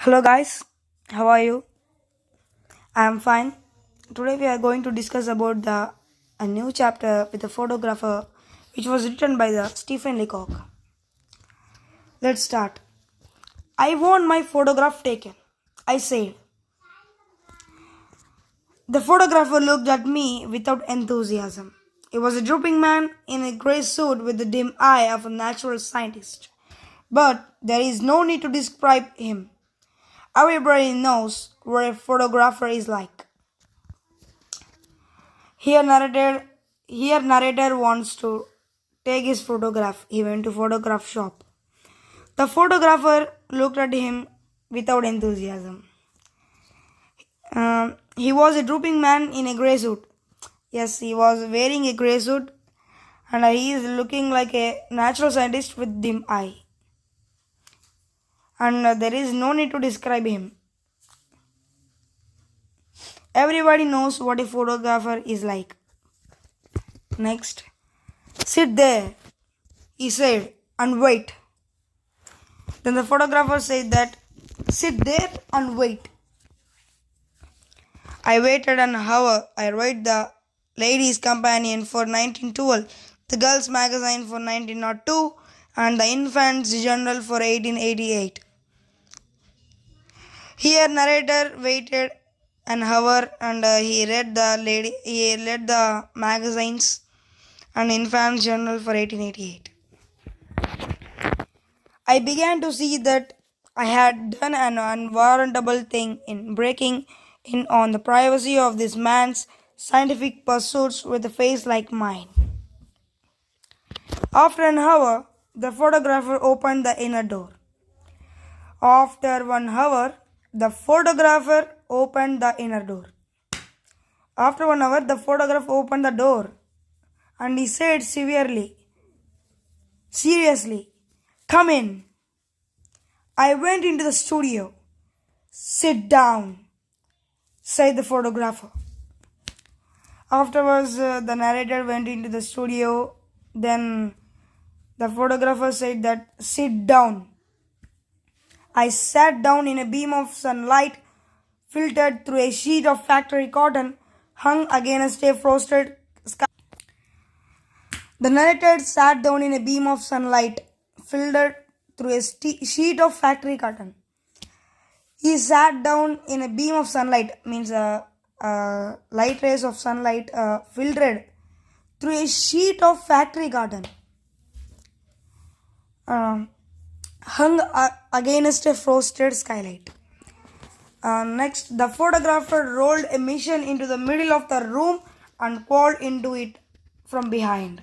Hello guys, how are you? I am fine. Today we are going to discuss about a new chapter with a photographer which was written by the Stephen Leacock. Let's start. I want my photograph taken, I said. The photographer looked at me without enthusiasm. He was a drooping man in a grey suit with the dim eye of a natural scientist. But there is no need to describe him. Everybody knows what a photographer is like. Here narrator wants to take his photograph. He went to photograph shop. The photographer looked at him without enthusiasm. He was a drooping man in a grey suit. Yes, he was wearing a grey suit and he is looking like a natural scientist with dim eye. And there is no need to describe him. Everybody knows what a photographer is like. Next. Sit there, he said, and wait. Then the photographer said that, sit there and wait. I waited an hour. I read the Ladies' Companion for 1912, the Girls' Magazine for 1902, and the Infants' Journal for 1888. Here narrator waited an hour and he read the magazines and Infants' Journal for 1888. I began to see that I had done an unwarrantable thing in breaking in on the privacy of this man's scientific pursuits with a face like mine. After an hour, the photographer opened the inner door. After 1 hour, the photographer opened the inner door. After 1 hour, the photographer opened the door and he said seriously, come in. I went into the studio. Sit down, said the photographer. Afterwards, the narrator went into the studio. Then the photographer said that, sit down. I sat down in a beam of sunlight filtered through a sheet of factory cotton hung against a frosted sky. The narrator sat down in a beam of sunlight filtered through a sheet of factory cotton. He sat down in a beam of sunlight, means light rays of sunlight filtered through a sheet of factory cotton hung against a frosted skylight. Next, the photographer rolled a mission into the middle of the room and crawled into it from behind.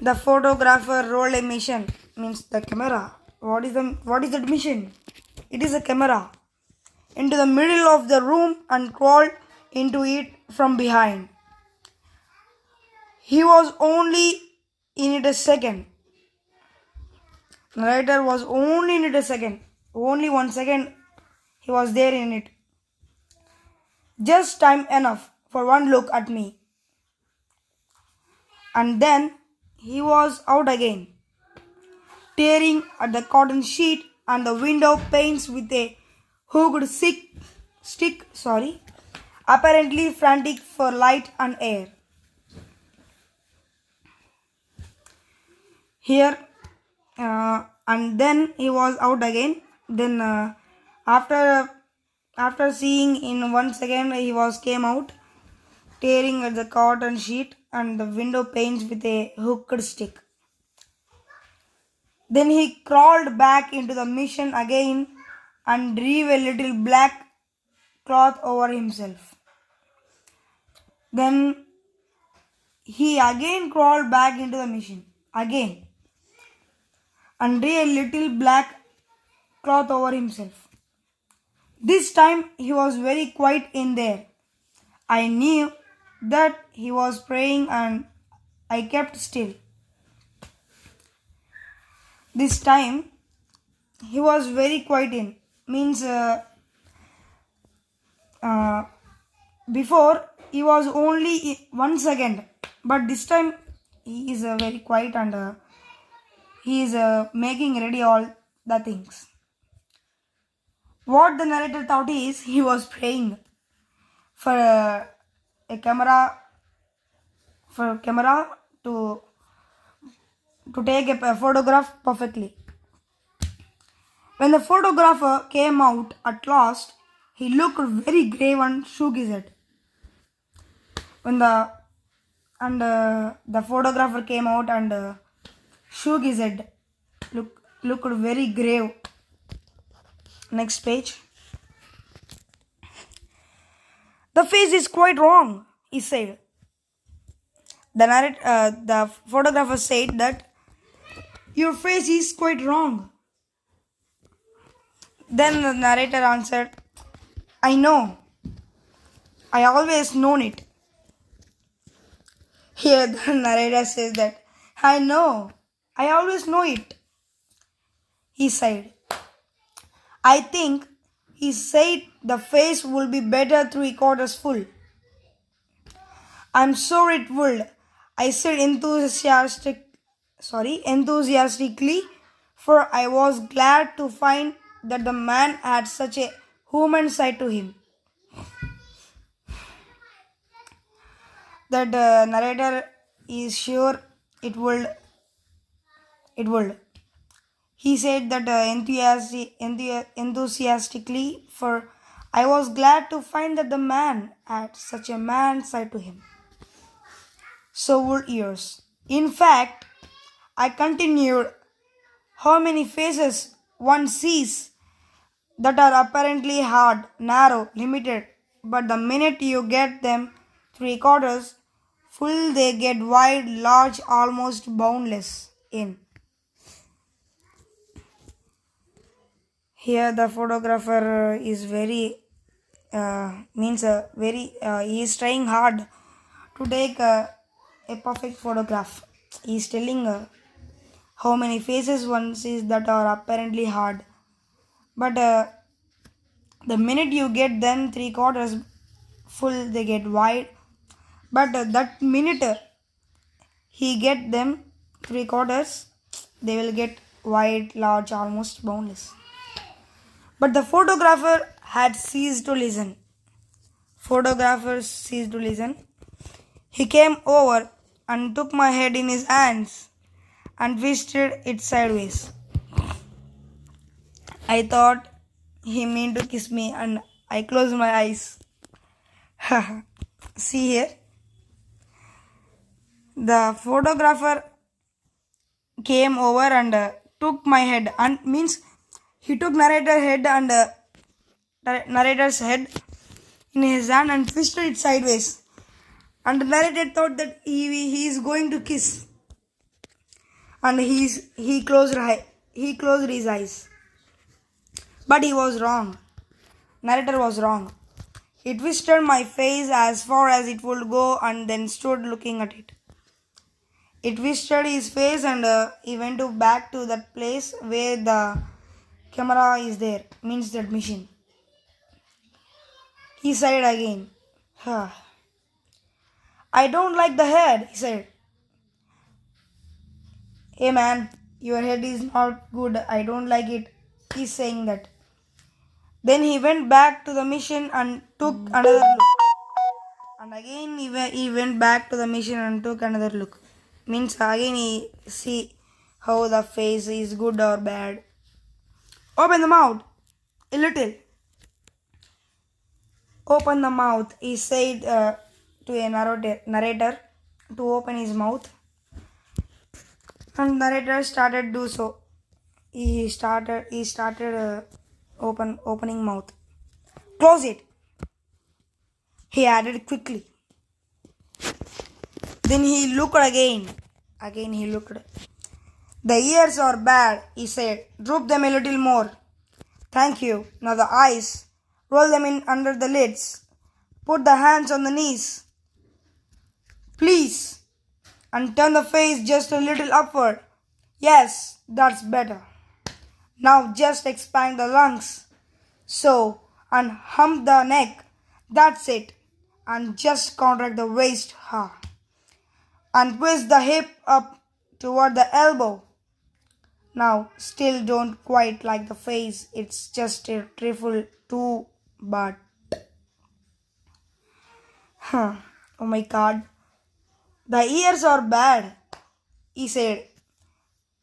The photographer rolled a mission, means the camera. What is that mission? It is a camera. Into the middle of the room and crawled into it from behind. He was only in it a second. Narrator was only in it a second. Only 1 second he was there in it. Just time enough for one look at me. And then he was out again, tearing at the cotton sheet and the window panes with a hooked stick, apparently frantic for light and air. Here, and then he was out again. Then after seeing in 1 second, he came out, tearing at the cotton sheet and the window panes with a hooked stick. Then he crawled back into the mission again and drew a little black cloth over himself. Then he again crawled back into the mission again and drew a little black cloth over himself. This time he was very quiet in there. I knew that he was praying and I kept still. This time he was very quiet in, means before he was only 1 second, but this time he is very quiet and he is making ready all the things. What the narrator thought is he was praying for a camera to take a photograph perfectly. When the photographer came out at last, he looked very grave and shook his head. When the photographer came out and shook his head, looked very grave. Next page. The face is quite wrong, he said. The photographer said that your face is quite wrong. Then the narrator answered, I know. I always known it. Here the narrator says that, I know. I always know it. He said. I think he said the face will be better 3/4 full. I'm sure it would. I said enthusiastically, for I was glad to find that the man had such a human side to him. That narrator is sure it would. He said that enthusiastically, for I was glad to find that the man had such a man side to him. So would yours. In fact, I continued, how many faces one sees that are apparently hard, narrow, limited, but the minute you get them 3/4 full, they get wide, large, almost boundless in. Here the photographer is very he is trying hard to take a perfect photograph. He is telling how many faces one sees that are apparently hard, but the minute you get them 3/4 full, they get wide. But that minute he get them 3/4, they will get wide, large, almost boundless. But the photographer had ceased to listen. He came over and took my head in his hands and twisted it sideways. I thought he meant to kiss me and I closed my eyes. See here. The photographer came over and took my head and means he took narrator's head in his hand and twisted it sideways. And the narrator thought that he is going to kiss. And he closed his eyes. But he was wrong. Narrator was wrong. He twisted my face as far as it would go and then stood looking at it. He twisted his face and he went back to that place where the camera is there, means that machine. He sighed again. I don't like the head, he said. Hey man, your head is not good. I don't like it. He's saying that. Then he went back to the mission and took another look. And again he went back to the mission and took another look. Means again he see how the face is good or bad. Open the mouth a little. Open the mouth, he said to a narrator to open his mouth. And narrator started to do so. He started opening mouth. Close it, he added quickly. Then he looked again. Again he looked. The ears are bad, he said. Droop them a little more. Thank you. Now the eyes. Roll them in under the lids. Put the hands on the knees. Please. And turn the face just a little upward. Yes, that's better. Now just expand the lungs. So, and hump the neck. That's it. And just contract the waist. And twist the hip up toward the elbow. Now, still don't quite like the face. It's just a trifle too, but oh my god, the ears are bad, he said.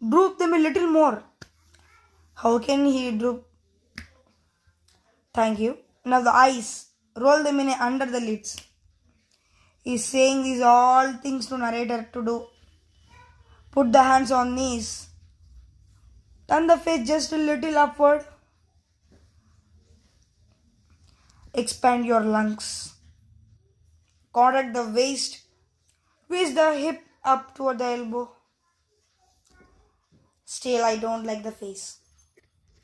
Droop them a little more. How can he droop? Thank you. Now the eyes. Roll them in under the lids. He's saying these all things to narrator to do. Put the hands on knees. Turn the face just a little upward. Expand your lungs. Contract the waist. Twist the hip up toward the elbow. Still, I don't like the face.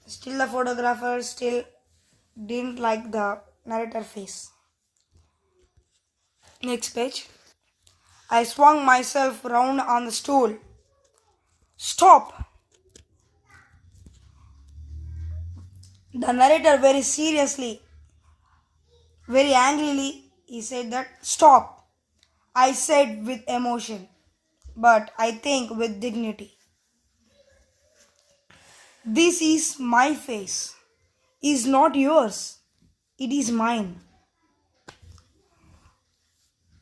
Still, the photographer still didn't like the narrator face. Next page. I swung myself round on the stool. Stop! The narrator very seriously, very angrily, he said that, stop. I said with emotion, but I think with dignity. This is my face. Is not yours. It is mine.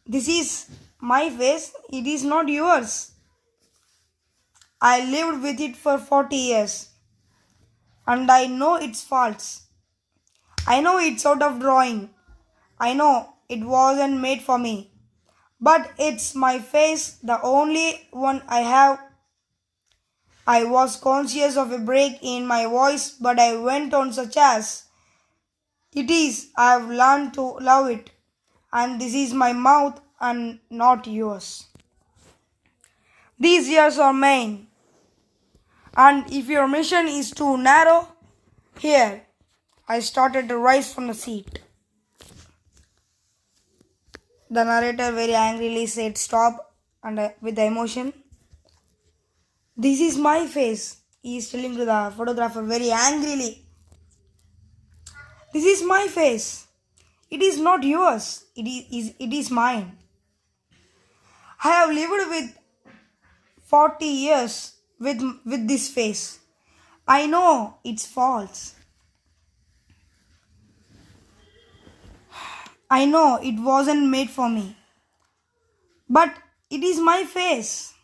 This is my face. It is not yours. I lived with it for 40 years. And I know its faults. I know it's out of drawing. I know it wasn't made for me. But it's my face, the only one I have. I was conscious of a break in my voice, but I went on such as, it is, I have learned to love it, and this is my mouth and not yours. These ears are mine, and if your mission is too narrow, here, I started to rise from the seat. The narrator very angrily said stop, and with the emotion, this is my face. He is telling to the photographer very angrily. This is my face. It is not yours. It is mine. I have lived with 40 years with this face. I know it's false. I know it wasn't made for me. But it is my face.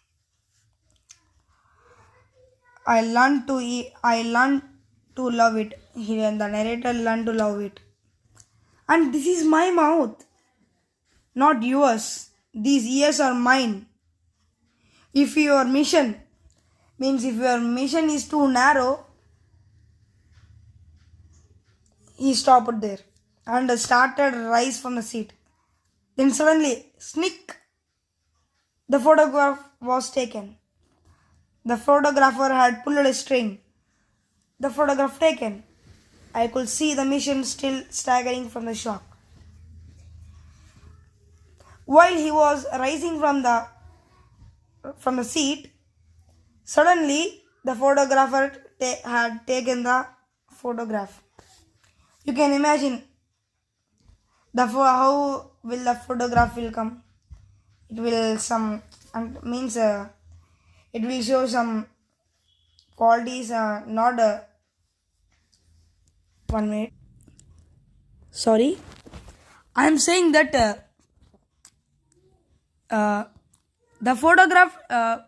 I learned to love it. Here the narrator learned to love it. And this is my mouth, not yours. These ears are mine. If your mission is too narrow, he stopped there and started to rise from the seat. Then suddenly, snick, the photograph was taken. The photographer had pulled a string. The photograph taken. I could see the mission still staggering from the shock. While he was rising from the seat, suddenly the photographer had taken the photograph. You can imagine how will the photograph will come. It will it will show some qualities. Not 1 minute. Sorry, I am saying that the photograph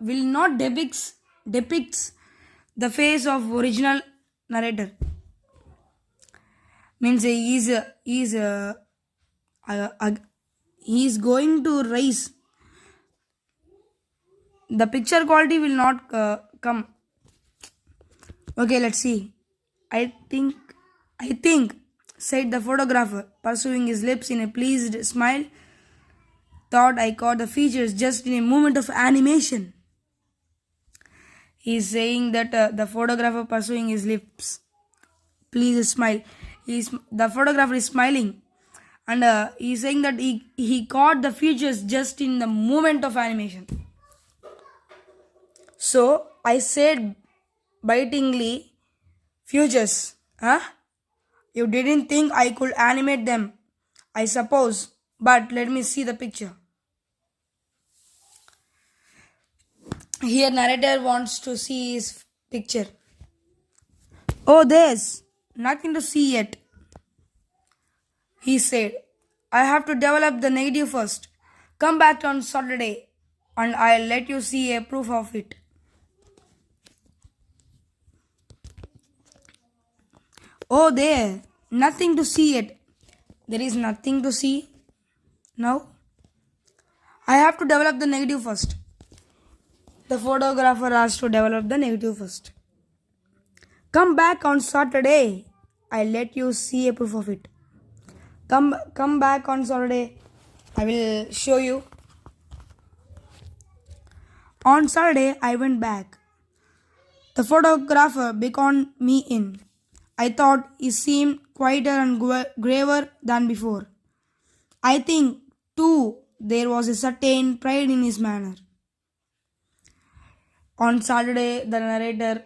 will not depicts the face of original narrator. Means he is going to rise. The picture quality will not come. Okay, let's see. I think, said the photographer, pursuing his lips in a pleased smile. Thought I caught the features just in a moment of animation. He is saying that the photographer pursuing his lips. Please smile. The photographer is smiling. And he is saying that he caught the features just in the moment of animation. So I said bitingly, features. Huh? You didn't think I could animate them, I suppose. But let me see the picture. Here narrator wants to see his picture. Oh, there's nothing to see yet, he said. I have to develop the negative first. Come back on Saturday and I'll let you see a proof of it. Oh, there, nothing to see yet. There is nothing to see now. I have to develop the negative first. The photographer has to develop the negative first. Come back on Saturday. I'll let you see a proof of it. Come back on Saturday. I will show you. On Saturday, I went back. The photographer beckoned me in. I thought he seemed quieter and graver than before. I think, too, there was a certain pride in his manner. On Saturday, the narrator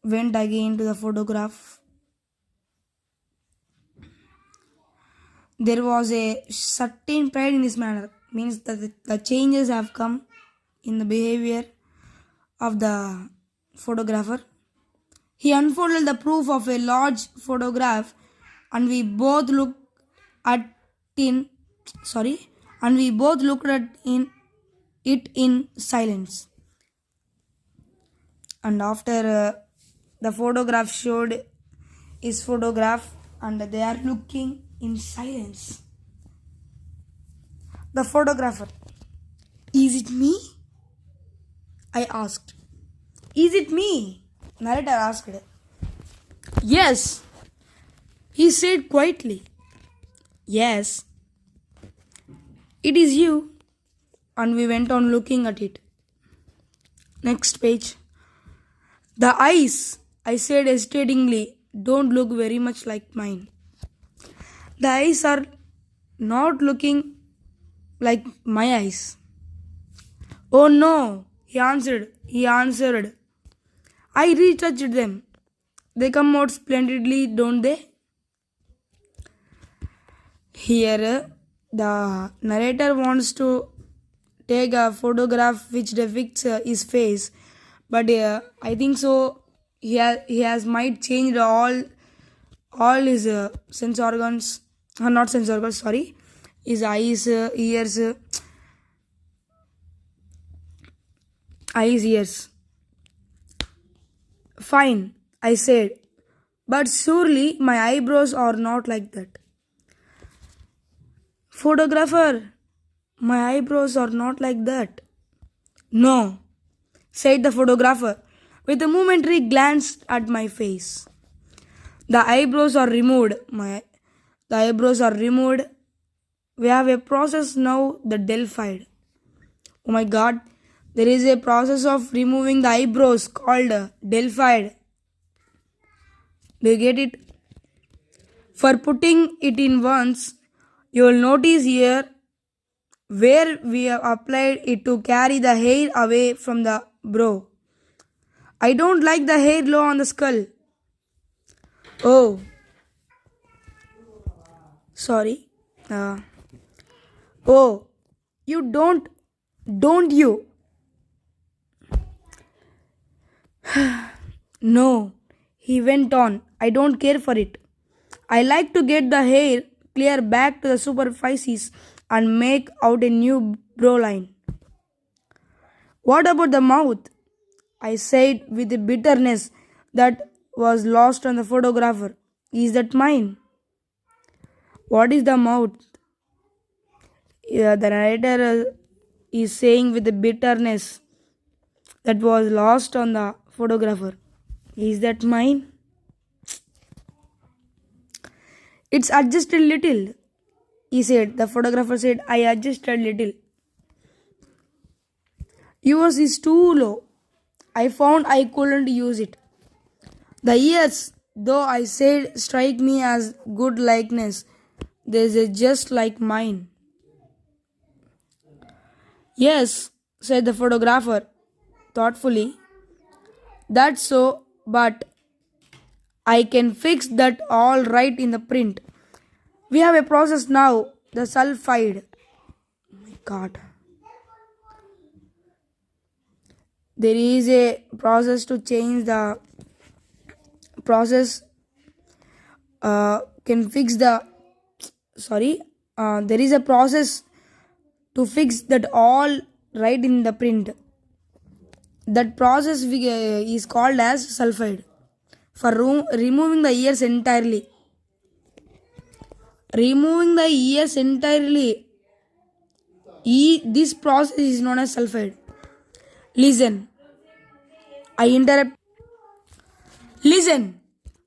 went again to the photograph. There was a certain pride in his manner, means that the changes have come in the behavior of the photographer. He unfolded the proof of a large photograph and we both looked at it in silence. And after the photograph showed his photograph and they are looking in silence. The photographer, is it me? I asked. Is it me? Narrator asked. Yes, he said quietly. Yes, it is you. And we went on looking at it. Next page. The eyes, I said hesitatingly, don't look very much like mine. The eyes are not looking like my eyes. Oh no, he answered. I retouched them. They come out splendidly, don't they? Here, the narrator wants to take a photograph which depicts his face, but I think so. He has might changed all his sense organs, not sense organs. Sorry, his eyes, ears, ears. Fine, I said, but surely my eyebrows are not like that. Photographer, my eyebrows are not like that. No, said the photographer with a momentary glance at my face. The eyebrows are removed. The eyebrows are removed. We have a process now, the Delphi. Oh my God, there is a process of removing the eyebrows called Delphi. Do you get it? For putting it in once, you will notice here where we have applied it to carry the hair away from the brow. I don't like the hair low on the skull. Oh, sorry. Oh, you don't you? No, he went on. I don't care for it. I like to get the hair clear back to the superficies and make out a new brow line. What about the mouth? I said with a bitterness that was lost on the photographer. Is that mine? What is the mouth? The narrator is saying with a bitterness that was lost on the photographer. Is that mine? It's adjusted little, he said. The photographer said, I adjusted little. Yours is too low. I found I couldn't use it. The ears, though I said, strike me as good likeness. There's a just like mine. Yes, said the photographer thoughtfully. That's so, but I can fix that all right in the print. We have a process now, the sulfide. Oh my God. there is a process to change the process, can fix the sorry there is a process to fix that all right in the print. That process is called as sulfide. For removing the ears entirely, this process is known as sulfide. Listen, I interrupt. Listen,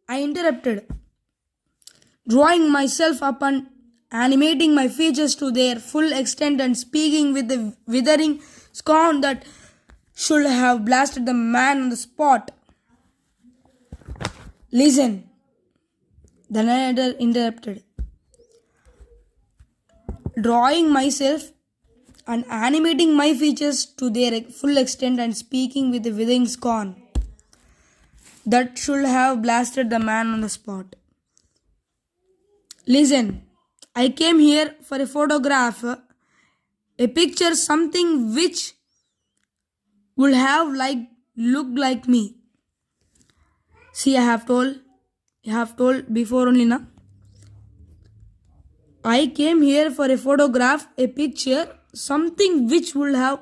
I interrupted, drawing myself up and animating my features to their full extent and speaking with the withering scorn that should have blasted the man on the spot. Listen, the narrator interrupted, drawing myself and animating my features to their full extent and speaking with a withering scorn that should have blasted the man on the spot. Listen, I came here for a photograph, a picture, something which would have looked like me. See, I have told before only now. I came here for a photograph, a picture, something which would have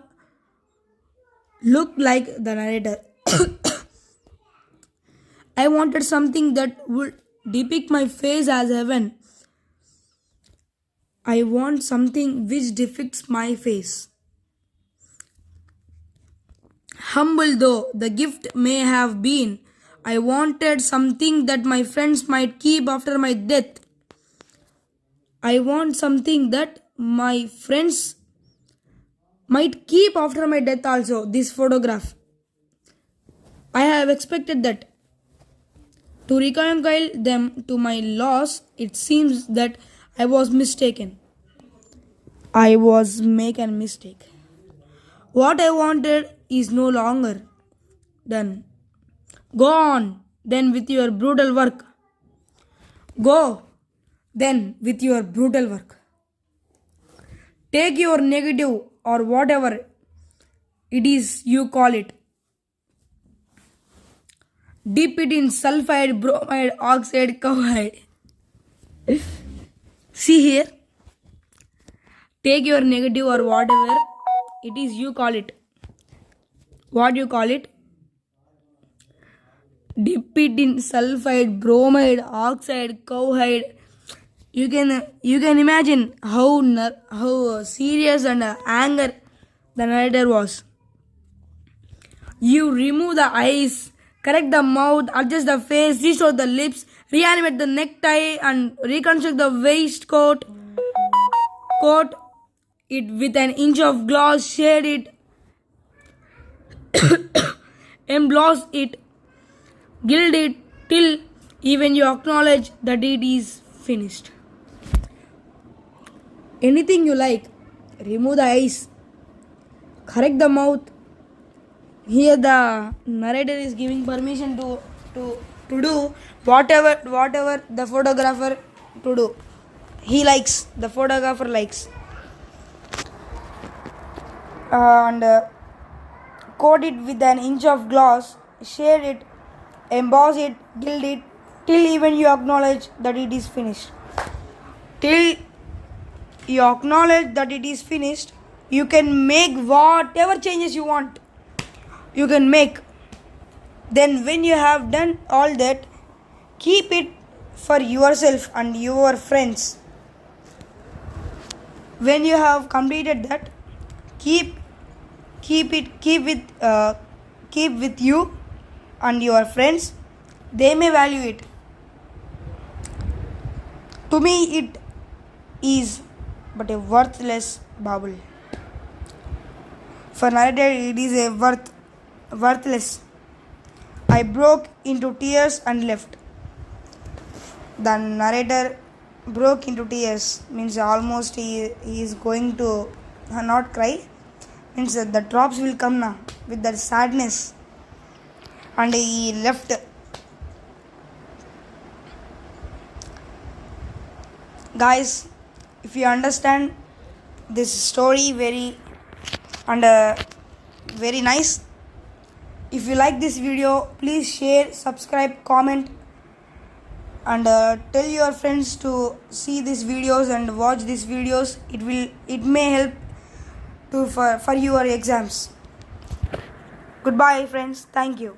looked like the narrator. I wanted something that would depict my face as heaven. I want something which depicts my face. Humble though the gift may have been, I wanted something that my friends might keep after my death. I want something that my friends might keep after my death also, this photograph. I have expected that. To reconcile them to my loss, it seems that I was mistaken. I was making a mistake. What I wanted is no longer done. Go on, then with your brutal work. Go, then with your brutal work. Take your negative or whatever it is you call it. Dip it in sulfide, bromide, oxide, cowhide. See here. Take your negative or whatever it is you call it. What you call it? Dip it in sulfide, bromide, oxide, cowhide. You can imagine how serious and anger the narrator was. You remove the eyes, correct the mouth, adjust the face, restore the lips, reanimate the necktie and reconstruct the waistcoat. Coat it with an inch of gloss, shade it, emboss it, gild it till even you acknowledge that it is finished. Anything you like, remove the eyes, correct the mouth. Here the narrator is giving permission to do whatever the photographer to do. He likes, the photographer likes. And coat it with an inch of gloss, shade it, emboss it, gild it, till even you acknowledge that it is finished. Till you acknowledge that it is finished, you can make whatever changes you want. You can make. Then when you have done all that, keep it for yourself and your friends. When you have completed that, keep with you and your friends. They may value it. To me, it is but a worthless bauble. For narrator, it is a worthless. I broke into tears and left. The narrator broke into tears, means almost he is going to not cry, means that the drops will come now with that sadness, and he left. Guys, if you understand this story very nice, If you like this video, please share, subscribe, comment, and tell your friends to see these videos and watch these videos. It may help for your exams. Goodbye friends. Thank you.